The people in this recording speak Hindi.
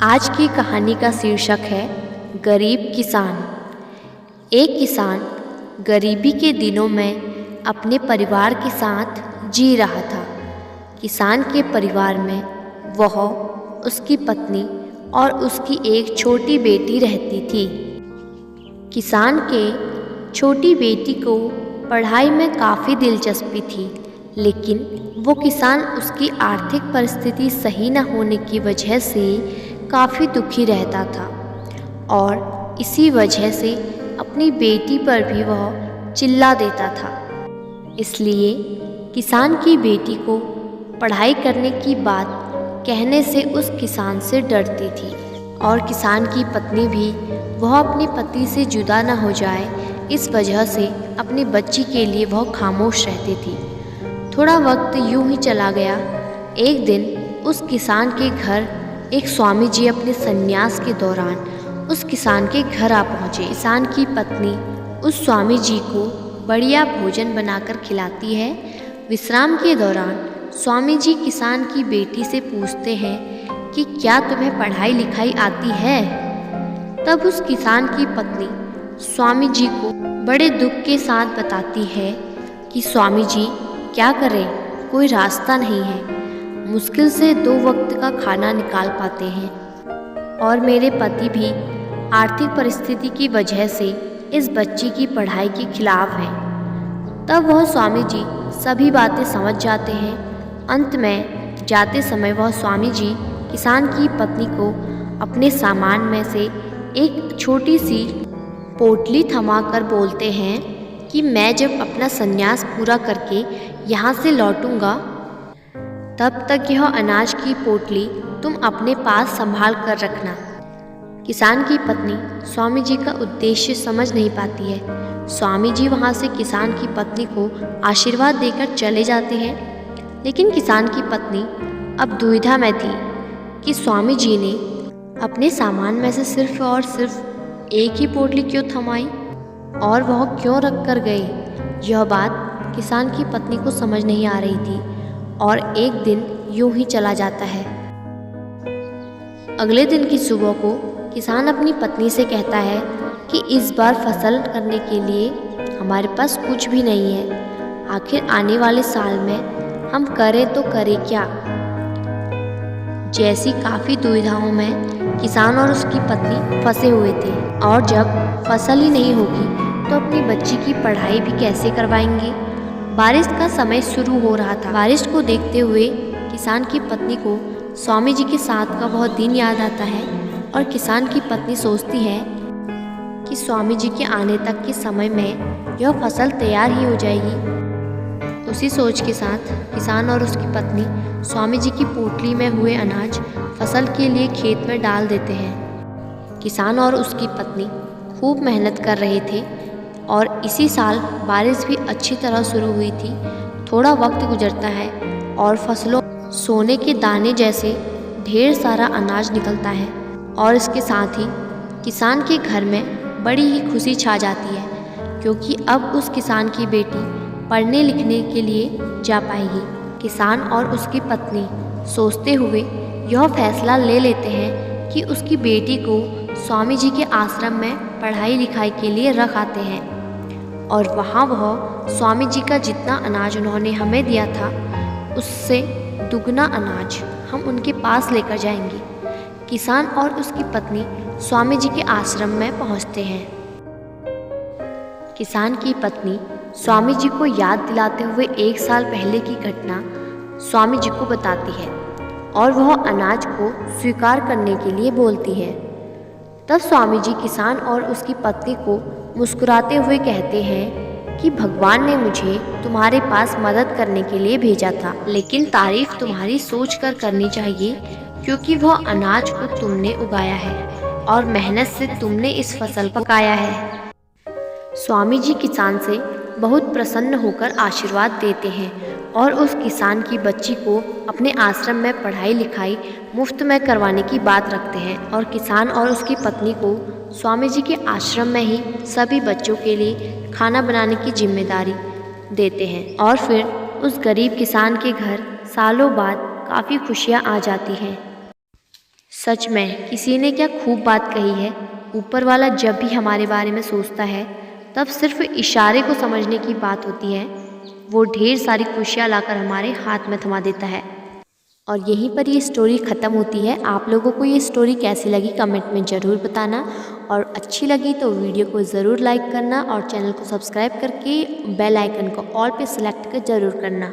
आज की कहानी का शीर्षक है गरीब किसान। एक किसान गरीबी के दिनों में अपने परिवार के साथ जी रहा था। किसान के परिवार में वह, उसकी पत्नी और उसकी एक छोटी बेटी रहती थी। किसान के छोटी बेटी को पढ़ाई में काफ़ी दिलचस्पी थी, लेकिन वो किसान उसकी आर्थिक परिस्थिति सही न होने की वजह से काफ़ी दुखी रहता था और इसी वजह से अपनी बेटी पर भी वह चिल्ला देता था। इसलिए किसान की बेटी को पढ़ाई करने की बात कहने से उस किसान से डरती थी और किसान की पत्नी भी वह अपने पति से जुदा न हो जाए, इस वजह से अपनी बच्ची के लिए वह खामोश रहती थी। थोड़ा वक्त यूं ही चला गया। एक दिन उस किसान के घर एक स्वामी जी अपने संन्यास के दौरान उस किसान के घर आ पहुँचे। किसान की पत्नी उस स्वामी जी को बढ़िया भोजन बनाकर खिलाती है। विश्राम के दौरान स्वामी जी किसान की बेटी से पूछते हैं कि क्या तुम्हें पढ़ाई लिखाई आती है? तब उस किसान की पत्नी स्वामी जी को बड़े दुख के साथ बताती है कि स्वामी जी क्या करें, कोई रास्ता नहीं है, मुश्किल से 2 वक्त का खाना निकाल पाते हैं और मेरे पति भी आर्थिक परिस्थिति की वजह से इस बच्ची की पढ़ाई के खिलाफ हैं। तब वह स्वामी जी सभी बातें समझ जाते हैं। अंत में जाते समय वह स्वामी जी किसान की पत्नी को अपने सामान में से एक छोटी सी पोटली थमाकर बोलते हैं कि मैं जब अपना संन्यास पूरा करके यहाँ से लौटूंगा, तब तक यह अनाज की पोटली तुम अपने पास संभाल कर रखना। किसान की पत्नी स्वामी जी का उद्देश्य समझ नहीं पाती है। स्वामी जी वहाँ से किसान की पत्नी को आशीर्वाद देकर चले जाते हैं, लेकिन किसान की पत्नी अब दुविधा में थी कि स्वामी जी ने अपने सामान में से सिर्फ और सिर्फ एक ही पोटली क्यों थमाई और वह क्यों रख कर गए। यह बात किसान की पत्नी को समझ नहीं आ रही थी और एक दिन यूं ही चला जाता है। अगले दिन की सुबह को किसान अपनी पत्नी से कहता है कि इस बार फसल करने के लिए हमारे पास कुछ भी नहीं है। आखिर आने वाले साल में हम करें तो करें क्या। जैसी काफ़ी दुविधाओं में किसान और उसकी पत्नी फंसे हुए थे और जब फसल ही नहीं होगी तो अपनी बच्ची की पढ़ाई भी कैसे करवाएंगे। बारिश का समय शुरू हो रहा था। बारिश को देखते हुए किसान की पत्नी को स्वामी जी के साथ का वह दिन याद आता है और किसान की पत्नी सोचती है कि स्वामी जी के आने तक के समय में यह फसल तैयार ही हो जाएगी। उसी सोच के साथ किसान और उसकी पत्नी स्वामी जी की पोटली में हुए अनाज फसल के लिए खेत में डाल देते हैं। किसान और उसकी पत्नी खूब मेहनत कर रहे थे और इसी साल बारिश भी अच्छी तरह शुरू हुई थी। थोड़ा वक्त गुजरता है और फसलों सोने के दाने जैसे ढेर सारा अनाज निकलता है और इसके साथ ही किसान के घर में बड़ी ही खुशी छा जाती है, क्योंकि अब उस किसान की बेटी पढ़ने लिखने के लिए जा पाएगी। किसान और उसकी पत्नी सोचते हुए यह फैसला ले लेते हैं कि उसकी बेटी को स्वामी जी के आश्रम में पढ़ाई लिखाई के लिए रख आते हैं और वहाँ वह स्वामी जी का जितना अनाज उन्होंने हमें दिया था उससे दुगना अनाज हम उनके पास लेकर जाएंगे। किसान और उसकी पत्नी स्वामी जी के आश्रम में पहुँचते हैं। किसान की पत्नी स्वामी जी को याद दिलाते हुए 1 साल पहले की घटना स्वामी जी को बताती है और वह अनाज को स्वीकार करने के लिए बोलती है। तब स्वामी जी किसान और उसकी पत्नी को मुस्कुराते हुए कहते हैं कि भगवान ने मुझे तुम्हारे पास मदद करने के लिए भेजा था, लेकिन तारीफ तुम्हारी सोच कर करनी चाहिए, क्योंकि वह अनाज को तुमने उगाया है और मेहनत से तुमने इस फसल पकाया है। स्वामी जी किसान से बहुत प्रसन्न होकर आशीर्वाद देते हैं और उस किसान की बच्ची को अपने आश्रम में पढ़ाई लिखाई मुफ्त में करवाने की बात रखते हैं और किसान और उसकी पत्नी को स्वामी जी के आश्रम में ही सभी बच्चों के लिए खाना बनाने की जिम्मेदारी देते हैं। और फिर उस गरीब किसान के घर सालों बाद काफ़ी खुशियाँ आ जाती हैं। सच में किसी ने क्या खूब बात कही है। ऊपर वाला जब भी हमारे बारे में सोचता है तब सिर्फ इशारे को समझने की बात होती है। वो ढेर सारी खुशियाँ लाकर हमारे हाथ में थमा देता है। और यहीं पर ये स्टोरी ख़त्म होती है। आप लोगों को ये स्टोरी कैसी लगी कमेंट में ज़रूर बताना, और अच्छी लगी तो वीडियो को ज़रूर लाइक करना और चैनल को सब्सक्राइब करके बेल आइकन को ऑल पे सेलेक्ट कर ज़रूर करना।